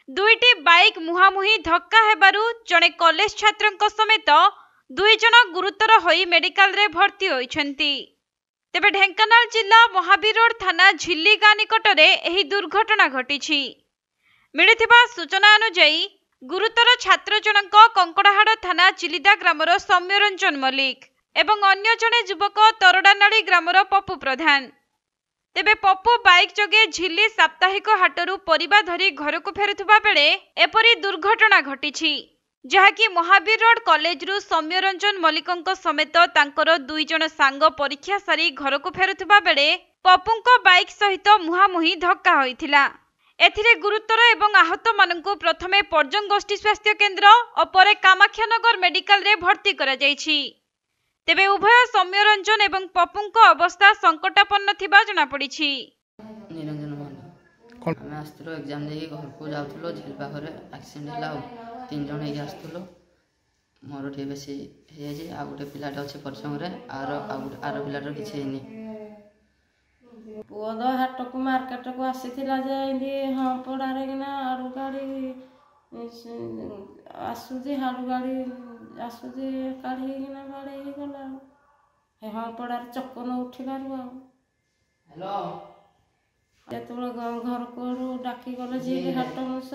दुईटी bike मुहांमुही धक्का हेबारु जणे college छात्रंक समेत दुई जण गुरुतर होई मेडिकल रे भर्ती होइछन्ति। तेबे ढेंकानाल जिला महावीर रोड थाना झिल्ली गाँ निकटरे एही दुर्घटना घटिछि। मिलिथिबा सूचना अनुसार गुरुतर छात्र जनक कंकड़ाहाड़ थाना चिलिदा ग्रामर सौम्यरंजन मल्लिक एवं अन्य जणे युवक तरडानाली ग्रामर पप्पू प्रधान। तेबे पप्पू बाइक जोगे झिल्ली साप्ताहिक हाटरू परिबा धरी घरକୁ फेरुथिबा बेले एपरि दुर्घटना घटिछि, जहाँकि महावीर रोड कॉलेज रु सौम्यरंजन मल्लिकंक समेत तांकर दुई जण सांग परीक्षा सारी घरକୁ फेरुथिबा बेले पप्पूंक बाइक सहित मुहांमुही धक्का होइथिला। एथिरे गुरुतर एवं आहत माननकु प्रथमे पर्जंग गोष्ठी स्वास्थ्य केन्द्र और परे कामाख्यानगर मेडिकल रे भर्ती करा जायछि। तेबे उभय सौम्यरंजन एवं पप्पूंक अवस्था संकटापन्न थिबा जना पड़िछि। निरंजन मान आमे आस्तरो एग्जाम देई घर को जाउथलो झिल पाखरे एक्सीडेंट होला। तीन जण एई आस्तलो मोर ठे बेसी हे जे आ गुटे पिलाटा अछि परसंग रे आरो पिलाटर किछि हेनी। पुओ दो हाट को मार्केट को आसीथिला जे इंदी हां पडारे किना आडू गाड़ी आसुजी हाडू गाड़ी आसुजी काढी किना बाडे ही गला हे हां पडार चक्क न उठी बारु। हेलो जेतबे घर को डाकी गले जे हाट मुस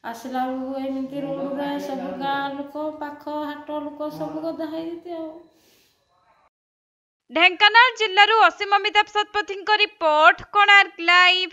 आसला एमती रोड रे सब गाँ लोक पाख हाट लोक सब गदा हेइते। ढेंकानाल जिल्लारू असीम अमिताभ सतपथींक रिपोर्ट कोणार्क लाइव।